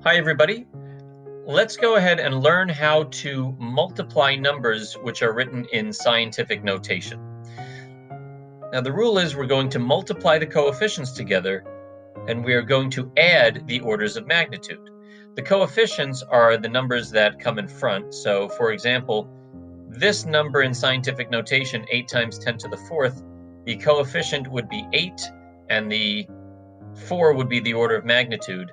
Hi, everybody. Let's go ahead and learn how to multiply numbers which are written in scientific notation. Now, the rule is we're going to multiply the coefficients together, and we are going to add the orders of magnitude. The coefficients are the numbers that come in front. So, for example, this number in scientific notation, 8 times 10 to the fourth, the coefficient would be 8, and the 4 would be the order of magnitude.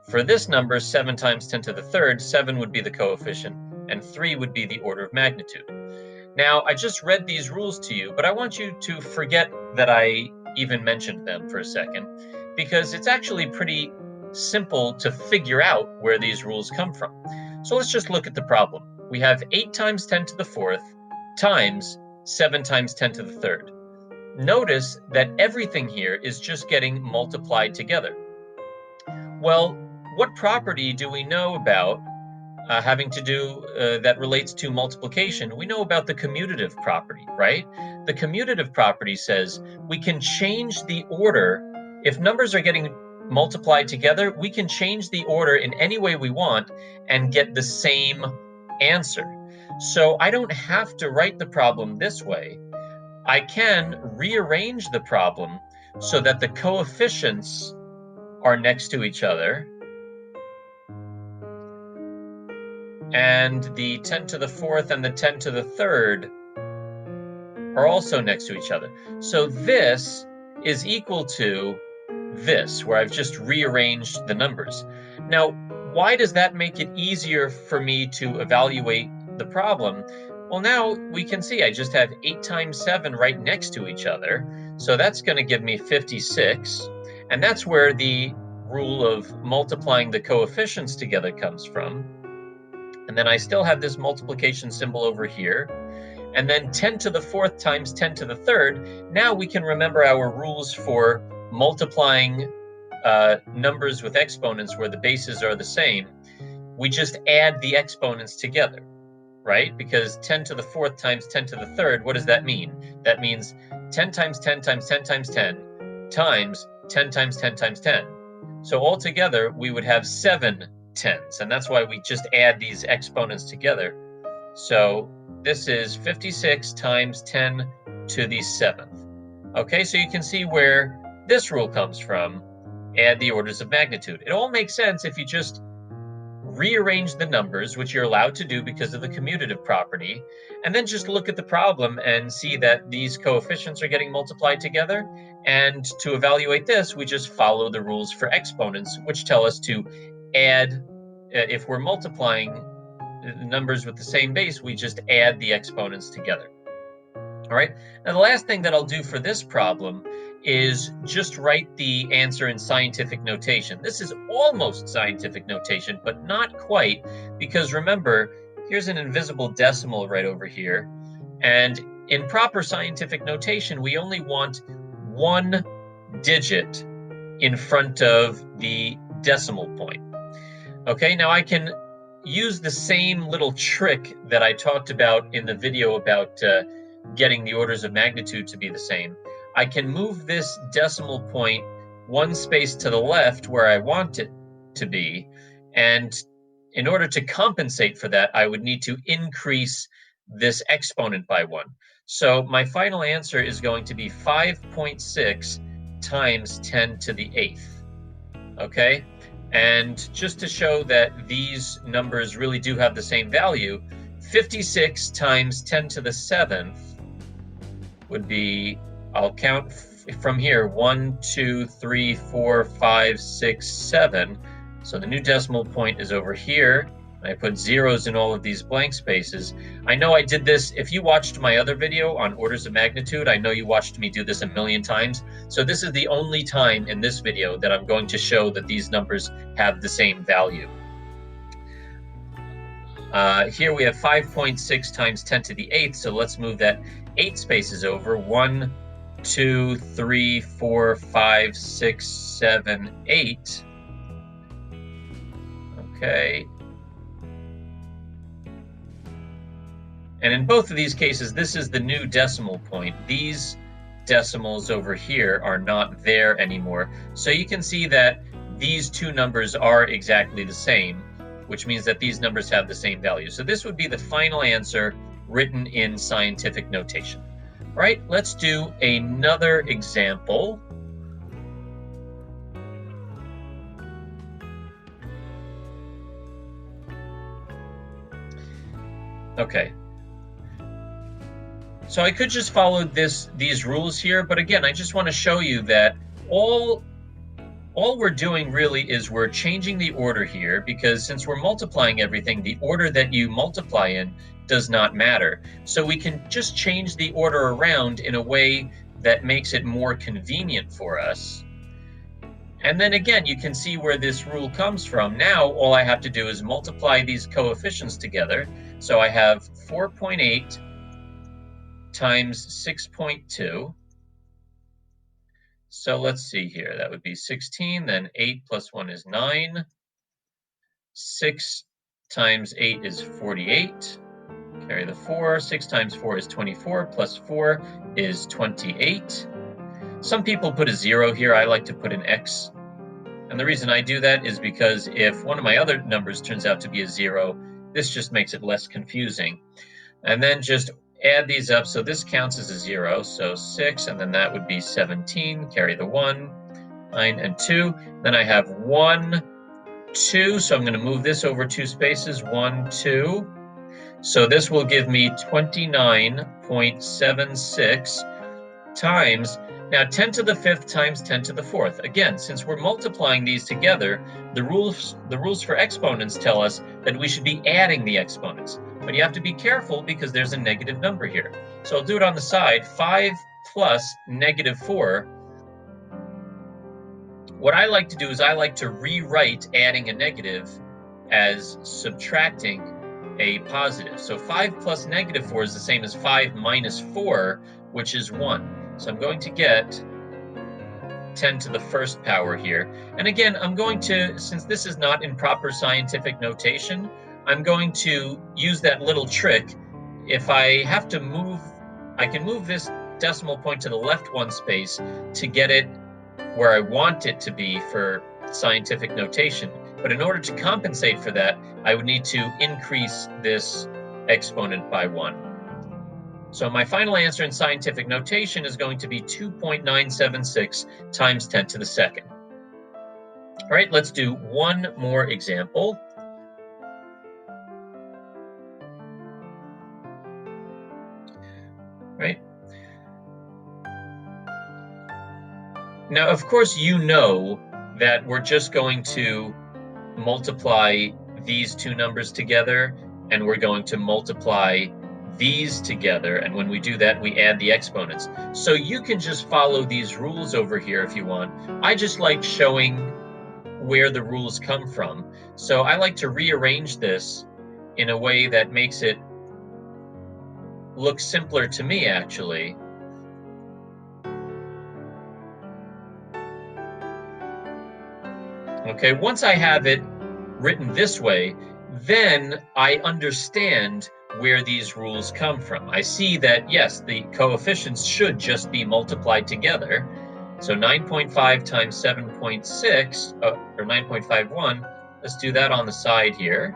For this number, 7 times 10 to the third, 7 would be the coefficient, and 3 would be the order of magnitude. Now, I just read these rules to you, but I want you to forget that I even mentioned them for a second, because it's actually pretty simple to figure out where these rules come from. So let's just look at the problem. We have 8 times 10 to the fourth times 7 times 10 to the third. Notice that everything here is just getting multiplied together. Well, what property do we know about having to do that relates to multiplication? We know about the commutative property, right? The commutative property says we can change the order. If numbers are getting multiplied together, we can change the order in any way we want and get the same answer. So I don't have to write the problem this way. I can rearrange the problem so that the coefficients are next to each other, and the 10 to the fourth and the 10 to the third are also next to each other. So this is equal to this, where I've just rearranged the numbers. Now, why does that make it easier for me to evaluate the problem? Well, now we can see I just have 8 times 7 right next to each other. So that's going to give me 56. And that's where the rule of multiplying the coefficients together comes from. And then I still have this multiplication symbol over here. And then 10 to the fourth times 10 to the third. Now we can remember our rules for multiplying numbers with exponents where the bases are the same. We just add the exponents together, right? Because 10 to the fourth times 10 to the third, what does that mean? That means 10 times 10 times 10 times 10 times 10 times 10 times 10. So altogether, we would have 7 tens, and that's why we just add these exponents together. So this is 56 times 10 to the 7th. Okay, so you can see where this rule comes from. Add the orders of magnitude. It all makes sense if you just rearrange the numbers, which you're allowed to do because of the commutative property, and then just look at the problem and see that these coefficients are getting multiplied together. And to evaluate this, we just follow the rules for exponents, which tell us to add, if we're multiplying numbers with the same base, we just add the exponents together. All right, now the last thing that I'll do for this problem is just write the answer in scientific notation. This is almost scientific notation, but not quite, because remember, here's an invisible decimal right over here. And in proper scientific notation, we only want one digit in front of the decimal point. Okay, now I can use the same little trick that I talked about in the video about getting the orders of magnitude to be the same. I can move this decimal point one space to the left where I want it to be, and in order to compensate for that, I would need to increase this exponent by 1. So my final answer is going to be 5.6 times 10 to the 8th. Okay? And just to show that these numbers really do have the same value, 56 times 10 to the 7th would be, I'll count from here, 1, 2, 3, 4, 5, 6, 7. So the new decimal point is over here. I put zeros in all of these blank spaces. I know I did this. If you watched my other video on orders of magnitude, I know you watched me do this a million times. So this is the only time in this video that I'm going to show that these numbers have the same value. Here we have 5.6 times 10 to the 8th. So let's move that 8 spaces over. 1, 2, 3, 4, 5, 6, 7, 8. Okay. And in both of these cases, this is the new decimal point. These decimals over here are not there anymore. So you can see that these two numbers are exactly the same, which means that these numbers have the same value. So this would be the final answer written in scientific notation. All right, let's do another example. Okay. So I could just follow these rules here, but again, I just want to show you that all we're doing really is we're changing the order here, because since we're multiplying everything, the order that you multiply in does not matter. So we can just change the order around in a way that makes it more convenient for us. And then again, you can see where this rule comes from. Now, all I have to do is multiply these coefficients together. So I have 4.8 times 6.2. So let's see here. That would be 16, then 8 plus 1 is 9. 6 times 8 is 48. Carry the 4. 6 times 4 is 24, plus 4 is 28. Some people put a 0 here. I like to put an X. And the reason I do that is because if one of my other numbers turns out to be a 0, this just makes it less confusing. And then just add these up. So this counts as a 0. So 6, and then that would be 17. Carry the 1, 9, and 2. Then I have 1, 2. So I'm going to move this over 2 spaces. 1, 2. So this will give me 29.76 times, now 10 to the 5th times 10 to the 4th. Again, since we're multiplying these together, the rules for exponents tell us that we should be adding the exponents. But you have to be careful because there's a negative number here. So I'll do it on the side. 5 plus negative 4. What I like to do is I like to rewrite adding a negative as subtracting a positive. So 5 plus negative 4 is the same as 5 minus 4, which is 1. So I'm going to get 10 to the 1st power here. And again, I'm going to, since this is not in proper scientific notation, I'm going to use that little trick. If I have to move, I can move this decimal point to the left 1 space to get it where I want it to be for scientific notation. But in order to compensate for that, I would need to increase this exponent by 1. So my final answer in scientific notation is going to be 2.976 times 10 to the 2nd. All right, let's do one more example. Right. Now, of course, you know that we're just going to multiply these two numbers together, and we're going to multiply these together, and when we do that, we add the exponents. So you can just follow these rules over here if you want. I just like showing where the rules come from. So I like to rearrange this in a way that makes it look simpler to me, actually. Okay, once I have it written this way, then I understand where these rules come from. I see that, yes, the coefficients should just be multiplied together. So 9.5 times 7.6, or 9.51, let's do that on the side here.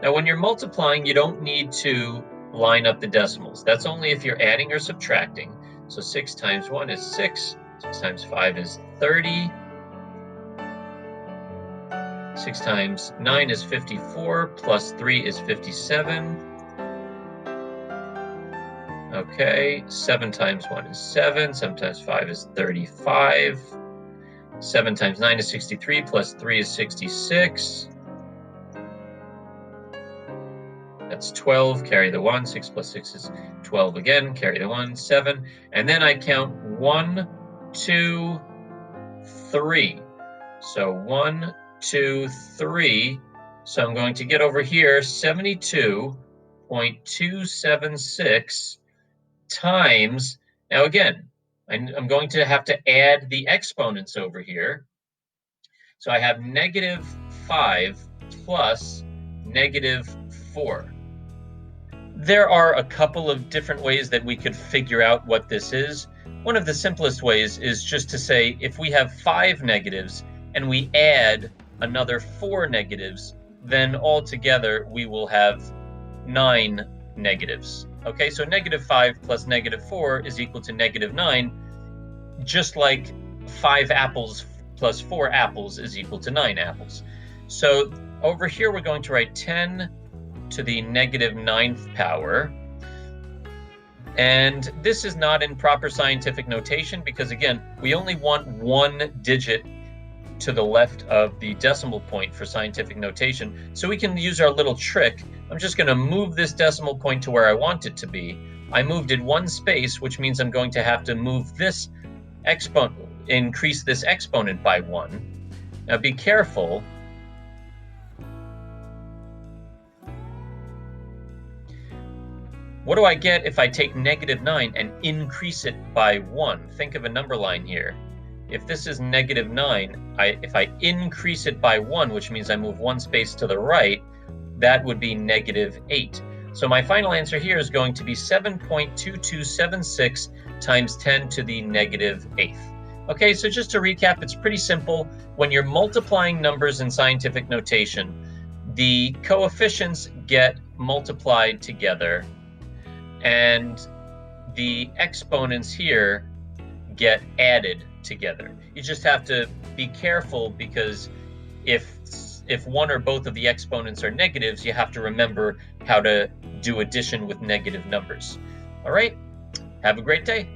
Now, when you're multiplying, you don't need to line up the decimals. That's only if you're adding or subtracting. So 6 times 1 is 6, 6 times 5 is 30. 6 times 9 is 54, plus 3 is 57. Okay, 7 times 1 is 7, 7 times 5 is 35. 7 times 9 is 63, plus 3 is 66. That's 12, carry the 1. 6 plus 6 is 12 again, carry the 1, 7. And then I count 1, 2, 3. So 1, 2, 3. So I'm going to get over here 72.276 times. Now again, I'm going to have to add the exponents over here. So I have negative 5 plus negative 4. There are a couple of different ways that we could figure out what this is. One of the simplest ways is just to say if we have 5 negatives and we add another 4 negatives, then altogether we will have 9 negatives. Okay, so -5 plus -4 is equal to -9, just like 5 apples plus 4 apples is equal to 9 apples. So over here we're going to write 10 to the -9th power. And this is not in proper scientific notation because, again, we only want one digit to the left of the decimal point for scientific notation. So we can use our little trick. I'm just going to move this decimal point to where I want it to be. I moved it one space, which means I'm going to have to move this exponent, increase this exponent by 1. Now be careful. What do I get if I take -9 and increase it by 1? Think of a number line here. If this is -9, if I increase it by 1, which means I move one space to the right, that would be -8. So my final answer here is going to be 7.2276 times 10 to the -8th. Okay, so just to recap, it's pretty simple. When you're multiplying numbers in scientific notation, the coefficients get multiplied together, and the exponents here get added together. You just have to be careful because if one or both of the exponents are negatives, you have to remember how to do addition with negative numbers. All right, have a great day.